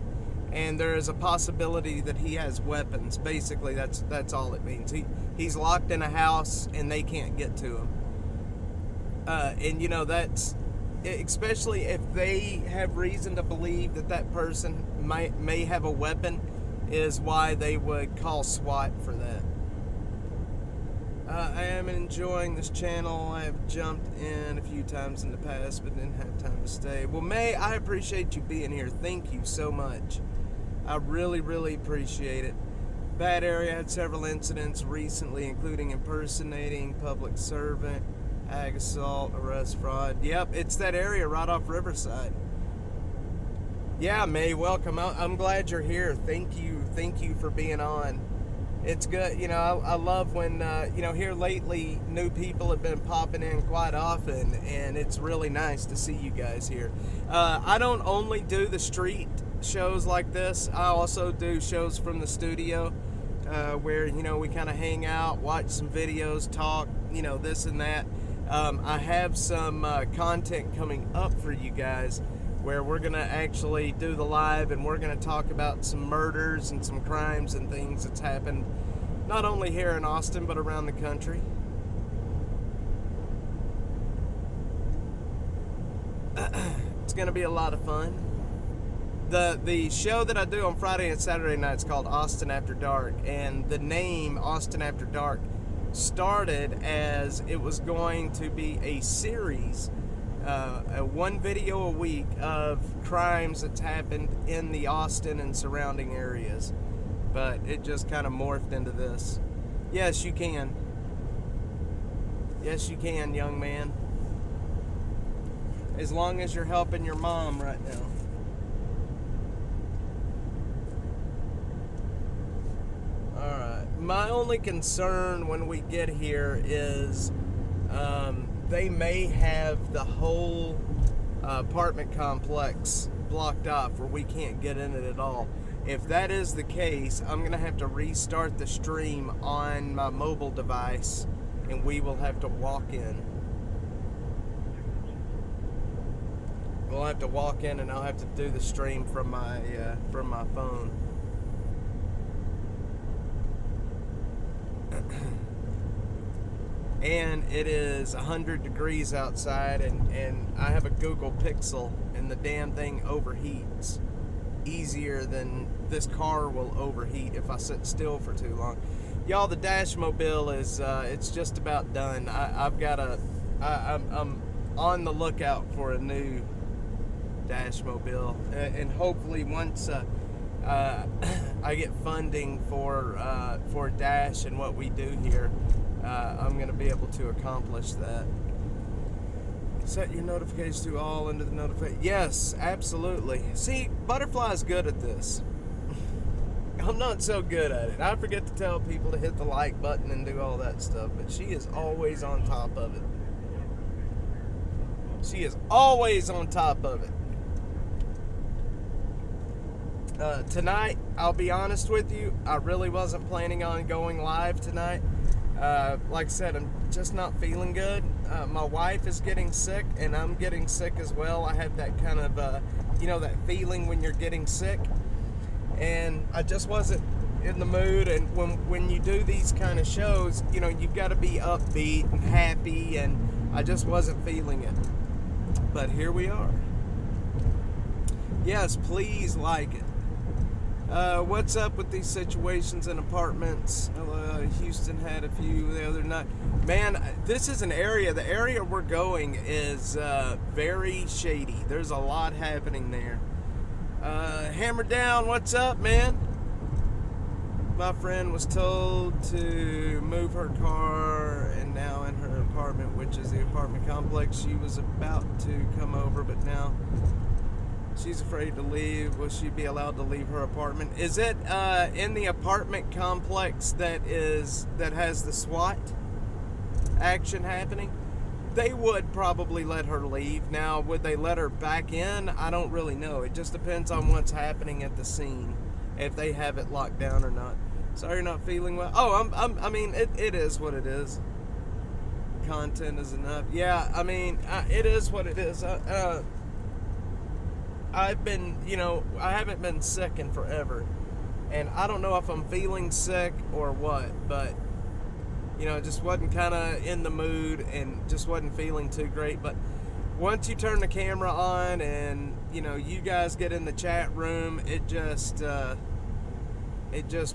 and there is a possibility that he has weapons. Basically, that's all it means. He's locked in a house and they can't get to him. And you know, that's, especially if they have reason to believe that that person may have a weapon, is why they would call SWAT for that. I am enjoying this channel. I have jumped in a few times in the past, but didn't have time to stay. Well, May, I appreciate you being here. Thank you so much. I really, really appreciate it. Bad area, had several incidents recently, including impersonating public servant, ag assault, arrest, fraud. Yep, it's that area right off Riverside. Yeah, May, welcome. I'm glad you're here. Thank you for being on. It's good, you know, I love when, you know, here lately, new people have been popping in quite often, and it's really nice to see you guys here. I don't only do the street shows like this, I also do shows from the studio, where, you know, we kind of hang out, watch some videos, talk, you know, this and that. I have some content coming up for you guys where we're going to actually do the live, and we're going to talk about some murders and some crimes and things that's happened not only here in Austin but around the country. It's going to be a lot of fun. The show that I do on Friday and Saturday nights called Austin After Dark, and the name Austin After Dark started as it was going to be a series, one video a week of crimes that's happened in the Austin and surrounding areas, but it just kind of morphed into this. Yes, you can. Yes, you can, young man. As long as you're helping your mom right now. Alright, my only concern when we get here is they may have the whole apartment complex blocked off where we can't get in it at all. If that is the case, I'm going to have to restart the stream on my mobile device, and we will have to walk in. We'll have to walk in, and I'll have to do the stream from my phone. And it is 100 degrees outside, and I have a Google Pixel, and the damn thing overheats easier than this car will overheat if I sit still for too long. Y'all, the Dash Mobile is it's just about done. I'm on the lookout for a new Dash Mobile, and hopefully once I get funding for Dash and what we do here, I'm going to be able to accomplish that. Set your notifications to all under the notification. Yes, absolutely. See, Butterfly's good at this. I'm not so good at it. I forget to tell people to hit the like button and do all that stuff, but she is always on top of it. She is always on top of it. Tonight, I'll be honest with you, I really wasn't planning on going live tonight. Like I said, I'm just not feeling good. My wife is getting sick, and I'm getting sick as well. I have that kind of, that feeling when you're getting sick. And I just wasn't in the mood. And when you do these kind of shows, you've got to be upbeat and happy, and I just wasn't feeling it. But here we are. Yes, please like it. What's up with these situations in apartments? Houston had a few the other night. Man, this is an area, the area we're going is very shady. There's a lot happening there. Hammer Down, what's up, man? My friend was told to move her car, and now in her apartment, which is the apartment complex, she was about to come over, but now she's afraid to leave. Will she be allowed to leave her apartment? Is it in the apartment complex that has the SWAT action happening? They would probably let her leave. Now, would they let her back in? I don't really know. It just depends on what's happening at the scene, if they have it locked down or not. Sorry you're not feeling well. Oh, it is what it is. Content is enough. Yeah, it is what it is. I've been, I haven't been sick in forever. And I don't know if I'm feeling sick or what, but, just wasn't kind of in the mood and just wasn't feeling too great. But once you turn the camera on and, you guys get in the chat room, it just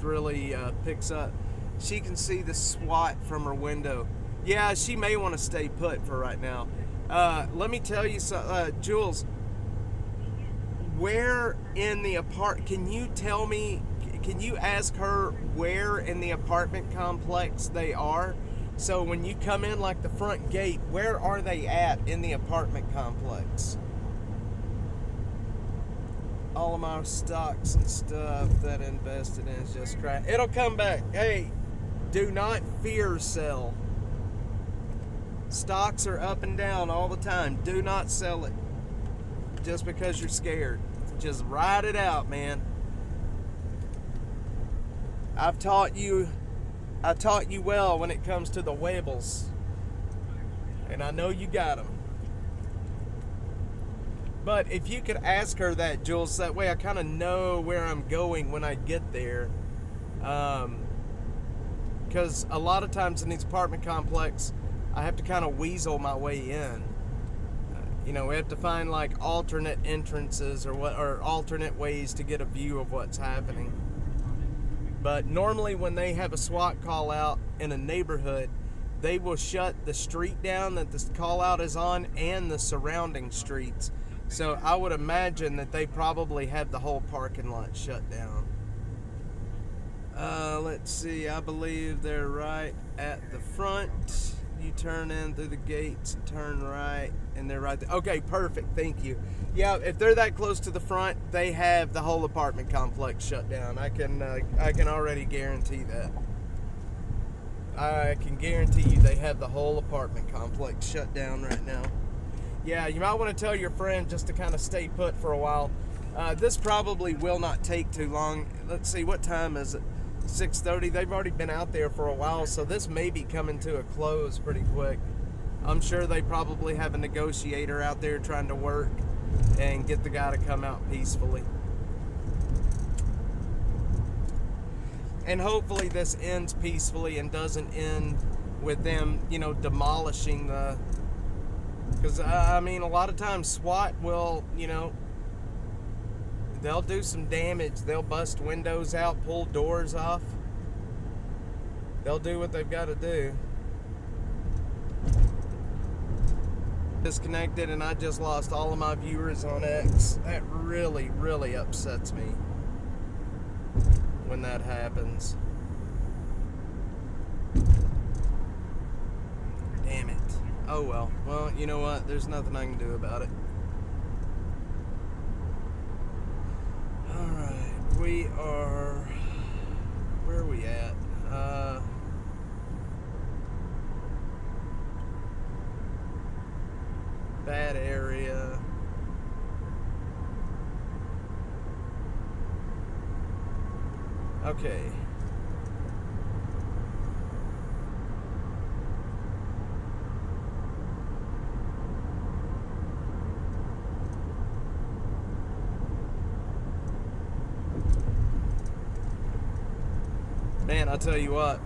really picks up. She can see the SWAT from her window. Yeah, she may want to stay put for right now. Let me tell you something, Jules. Where in the can you tell me, can you ask her where in the apartment complex they are? So when you come in, like the front gate, where are they at in the apartment complex? All of my stocks and stuff that I invested in is just crap. It'll come back. Hey, do not fear sell. Stocks are up and down all the time. Do not sell it just because you're scared. Just ride it out, man. I taught you well when it comes to the Webbles, and I know you got them. But if you could ask her that, Jules, that way I kind of know where I'm going when I get there. Because a lot of times in these apartment complex, I have to kind of weasel my way in. We have to find like alternate entrances or alternate ways to get a view of what's happening. But normally when they have a SWAT call out in a neighborhood, they will shut the street down that this call out is on and the surrounding streets. So I would imagine that they probably have the whole parking lot shut down. Let's see, I believe they're right at the front. You turn in through the gates and turn right, and they're right there. Okay, perfect, thank you. Yeah, if they're that close to the front, they have the whole apartment complex shut down. I can already guarantee that. I can guarantee you they have the whole apartment complex shut down right now. Yeah, you might want to tell your friend just to kind of stay put for a while. This probably will not take too long. Let's see, what time is it? 6:30. They've already been out there for a while, so this may be coming to a close pretty quick. I'm sure they probably have a negotiator out there trying to work and get the guy to come out peacefully. And hopefully this ends peacefully and doesn't end with them, demolishing the... Because, a lot of times SWAT will, they'll do some damage. They'll bust windows out, pull doors off. They'll do what they've got to do. Disconnected, and I just lost all of my viewers on X. That really, really upsets me when that happens. Damn it. Oh well. Well, you know what? There's nothing I can do about it. Alright, we are... Where are we at? Bad area. Okay. Man, I'll tell you what.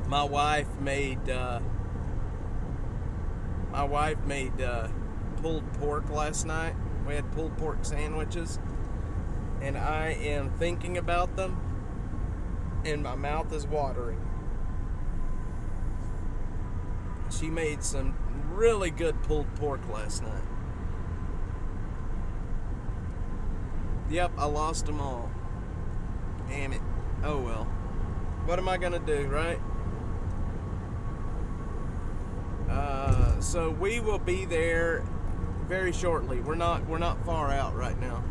My wife made pulled pork last night. We had pulled pork sandwiches, and I am thinking about them, and my mouth is watering. She made some really good pulled pork last night. Yep, I lost them all. Damn it. Oh well. What am I gonna do, right? So we will be there very shortly. We're not far out right now.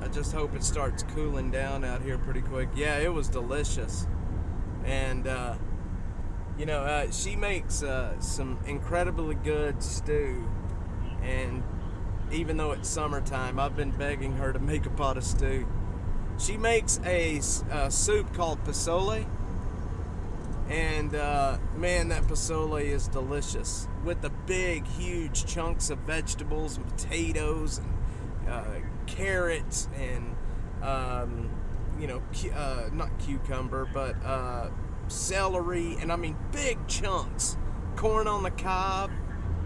I just hope it starts cooling down out here pretty quick. Yeah, it was delicious. And she makes some incredibly good stew, and even though it's summertime, I've been begging her to make a pot of stew. She makes a soup called pozole, and man, that pozole is delicious, with the big, huge chunks of vegetables and potatoes and carrots and not cucumber, but celery, and I mean big chunks, corn on the cob.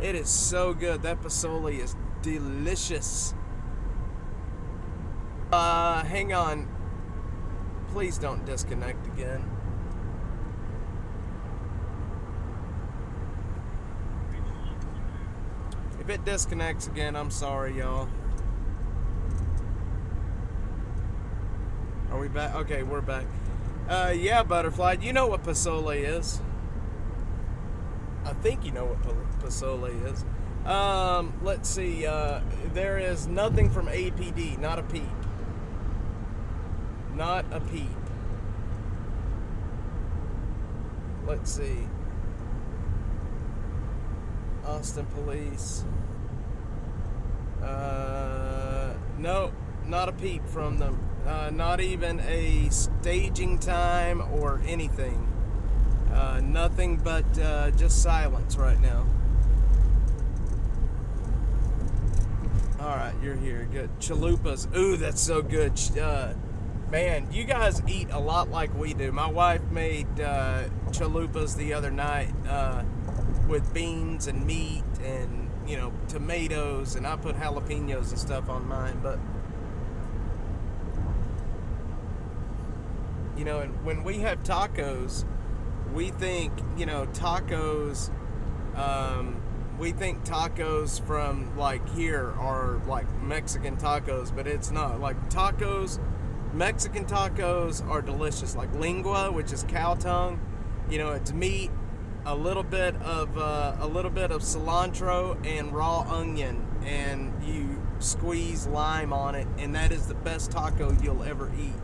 It is so good. That pozole is delicious. Hang on, please don't disconnect again. If it disconnects again, I'm sorry, y'all. Are we back? Okay, we're back. Yeah, Butterfly, you know what pozole is. I think you know what pozole is. Let's see. There is nothing from APD. Not a peep. Not a peep. Let's see. Austin Police. No, not a peep from them. Not even a staging time or anything. Nothing but just silence right now. Alright, you're here. Good. Chalupas. Ooh, that's so good. Man, you guys eat a lot like we do. My wife made chalupas the other night with beans and meat and, tomatoes, and I put jalapenos and stuff on mine, but and when we have tacos, we think, tacos, we think tacos from like here are like Mexican tacos, but it's not. Like tacos, Mexican tacos are delicious. Like lengua, which is cow tongue, it's meat, a little bit of cilantro and raw onion, and you squeeze lime on it, and that is the best taco you'll ever eat.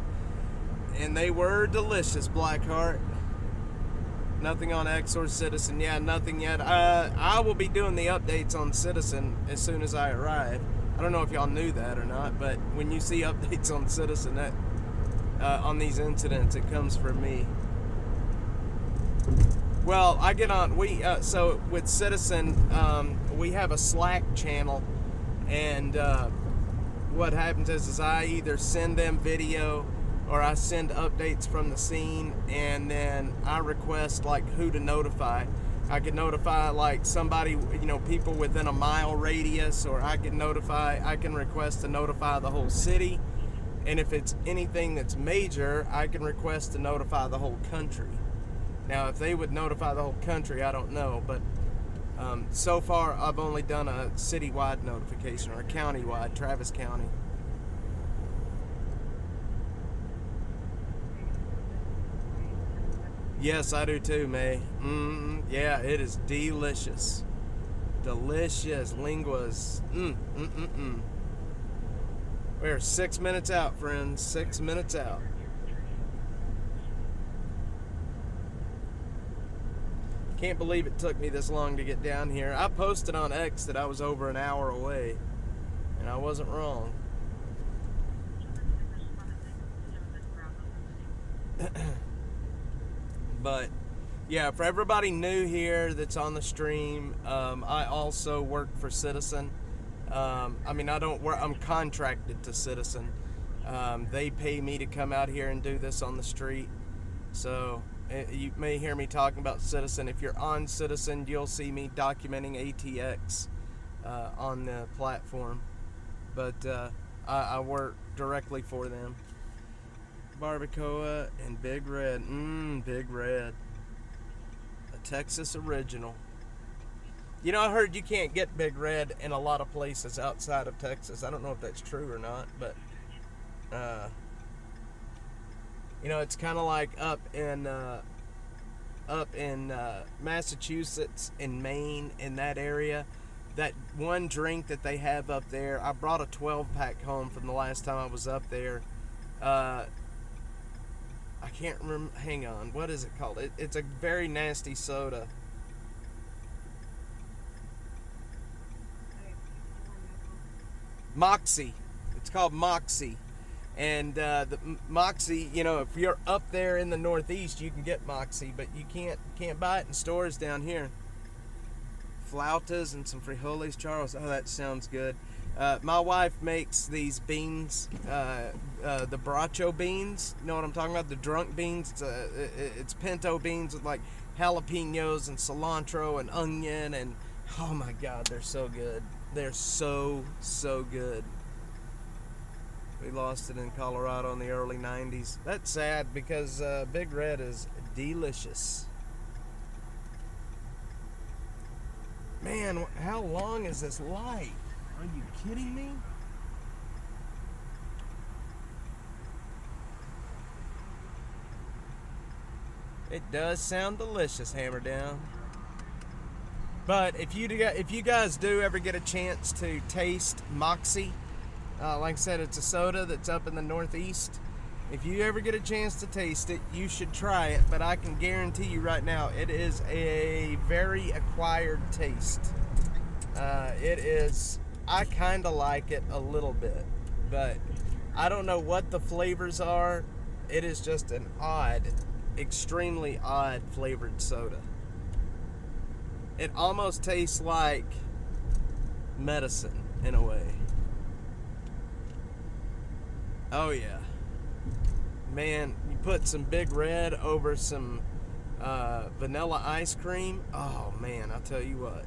And they were delicious, Blackheart. Nothing on X or Citizen. Yeah, nothing yet. I will be doing the updates on Citizen as soon as I arrive. I don't know if y'all knew that or not, but when you see updates on Citizen, that on these incidents, it comes from me. Well, I get on. So with Citizen, we have a Slack channel, and what happens is I either send them video, or I send updates from the scene, and then I request like who to notify. I can notify like somebody, people within a mile radius, or I can request to notify the whole city. And if it's anything that's major, I can request to notify the whole country. Now, if they would notify the whole country, I don't know, but so far I've only done a citywide notification, or a countywide, Travis County. Yes, I do too, May. Yeah, it is delicious. Delicious. Linguas. We're 6 minutes out, friends. 6 minutes out. Can't believe it took me this long to get down here. I posted on X that I was over an hour away, and I wasn't wrong. But yeah, for everybody new here that's on the stream, I also work for Citizen. I mean, I don't work, I'm contracted to Citizen. They pay me to come out here and do this on the street. So you may hear me talking about Citizen. If you're on Citizen, you'll see me documenting ATX on the platform. But I work directly for them. Barbacoa and Big Red. Big Red. A Texas original. You know, I heard you can't get Big Red in a lot of places outside of Texas. I don't know if that's true or not, but you know, it's kind of like up in Massachusetts and Maine, in that area. That one drink that they have up there, I brought a 12-pack home from the last time I was up there. I can't remember. Hang on. What is it called? It's a very nasty soda. Moxie. It's called Moxie. And the Moxie, you know, if you're up there in the Northeast, you can get Moxie, but you can't buy it in stores down here. Flautas and some frijoles, Charles. Oh, that sounds good. My wife makes these beans, the bracho beans. You know what I'm talking about? The drunk beans. It's pinto beans with like jalapenos and cilantro and onion, and oh my God, they're so good. They're so good. We lost it in Colorado in the early 90s. That's sad because Big Red is delicious. Man, how long is this light? Are you kidding me? It does sound delicious, Hammer Down. But if you guys do ever get a chance to taste Moxie, like I said, it's a soda that's up in the Northeast. If you ever get a chance to taste it, you should try it. But I can guarantee you right now, it is a very acquired taste. It is. I kind of like it a little bit, but I don't know what the flavors are. It is just an odd, extremely odd flavored soda. It almost tastes like medicine in a way. Oh yeah. Man, you put some Big Red over some vanilla ice cream. Oh man, I'll tell you what.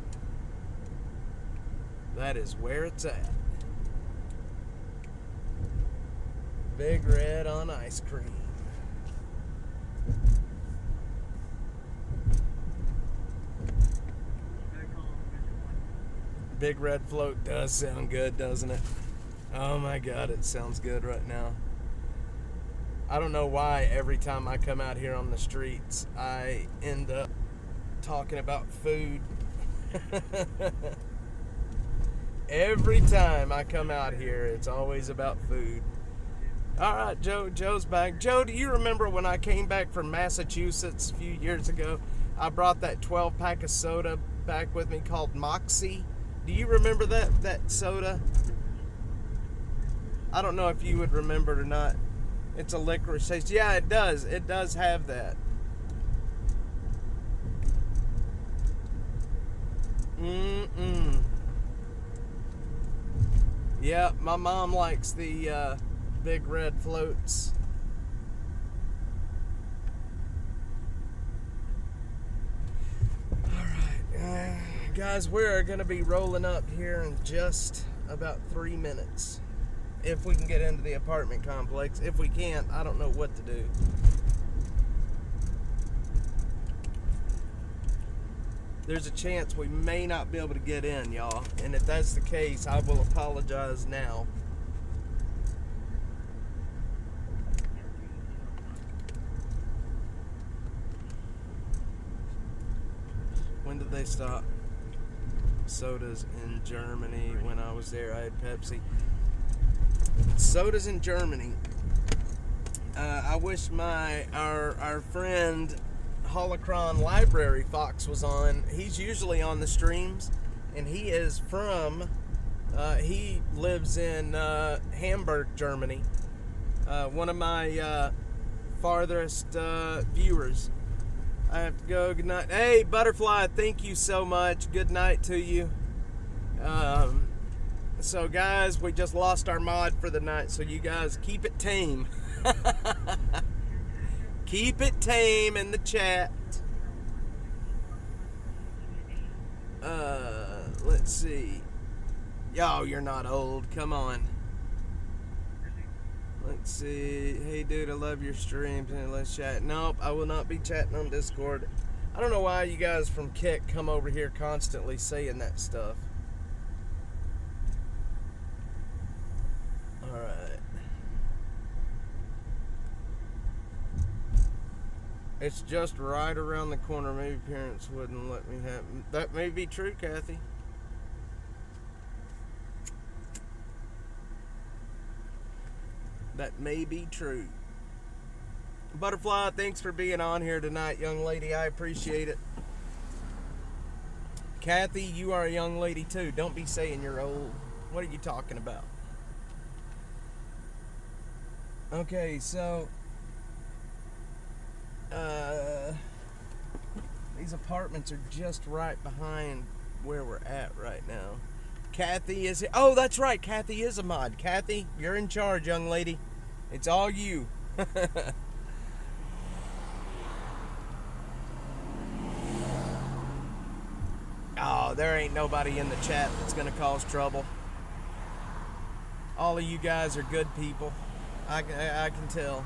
That is where it's at. Big Red on ice cream. Big Red float does sound good, doesn't it? Oh my God, it sounds good right now. I don't know why every time I come out here on the streets, I end up talking about food. Every time I come out here, it's always about food. All right, Joe. Joe's back. Joe, do you remember when I came back from Massachusetts a few years ago? I brought that 12-pack of soda back with me called Moxie. Do you remember that soda? I don't know if you would remember it or not. It's a licorice taste. Yeah, it does. It does have that. Yeah, my mom likes the Big Red floats. Alright, guys, we're going to be rolling up here in just about 3 minutes. If we can get into the apartment complex. If we can't, I don't know what to do. There's a chance we may not be able to get in, y'all. And if that's the case, I will apologize now. When did they stop sodas in Germany? When I was there, I had Pepsi. Sodas in Germany. I wish our friend Holocron Library Fox was on. He's usually on the streams, and he is from, he lives in Hamburg, Germany. One of my farthest viewers. I have to go. Good night. Hey, Butterfly, thank you so much. Good night to you. So, guys, we just lost our mod for the night, so you guys keep it tame. Keep it tame in the chat. Let's see. Yo, you're not old. Come on. Let's see. Hey, dude, I love your streams. And let's chat. Nope, I will not be chatting on Discord. I don't know why you guys from Kick come over here constantly saying that stuff. Alright. It's just right around the corner. Maybe parents wouldn't let me have. That may be true, Kathy. That may be true. Butterfly, thanks for being on here tonight, young lady. I appreciate it. Kathy, you are a young lady too. Don't be saying you're old. What are you talking about? Okay, so these apartments are just right behind where we're at right now. Kathy is... Oh, that's right. Kathy is a mod. Kathy, you're in charge, young lady. It's all you. Oh, there ain't nobody in the chat that's going to cause trouble. All of you guys are good people. I can tell.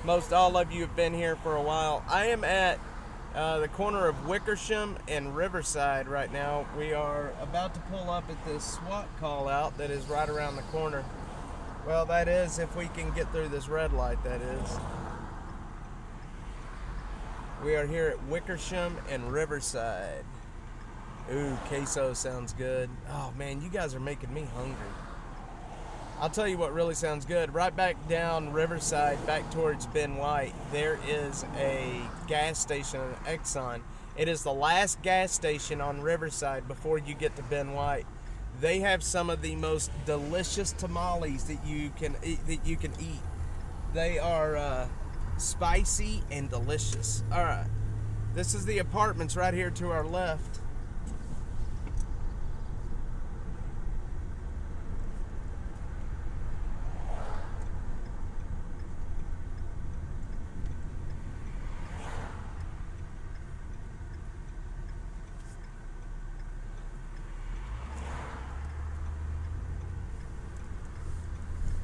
Most all of you have been here for a while. I am at the corner of Wickersham and Riverside right now. We are about to pull up at this SWAT call out that is right around the corner. Well, that is if we can get through this red light, that is. We are here at Wickersham and Riverside. Ooh, queso sounds good. Oh man, you guys are making me hungry. I'll tell you what really sounds good. Right back down Riverside, back towards Ben White, there is a gas station, an Exxon. It is the last gas station on Riverside before you get to Ben White. They have some of the most delicious tamales that you can eat. They are spicy and delicious. All right, this is the apartments right here to our left.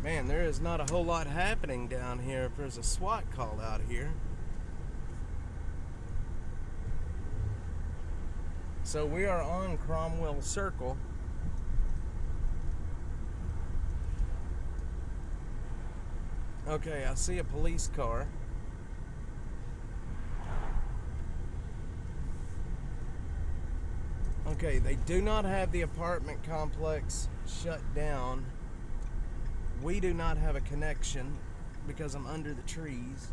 Man, there is not a whole lot happening down here if there's a SWAT call out here. So we are on Cromwell Circle. Okay, I see a police car. Okay, they do not have the apartment complex shut down. We do not have a connection because I'm under the trees.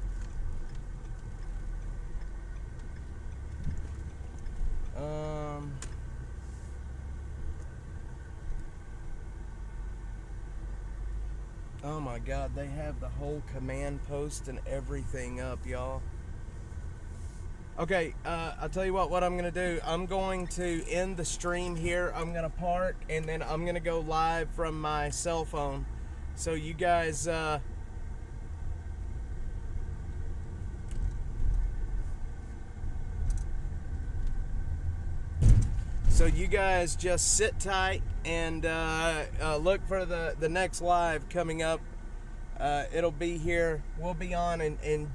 Oh my God, they have the whole command post and everything up, y'all. Okay, I'll tell you what I'm going to do. I'm going to end the stream here. I'm going to park, and then I'm going to go live from my cell phone. So you guys, just sit tight and look for the next live coming up. It'll be here. We'll be on in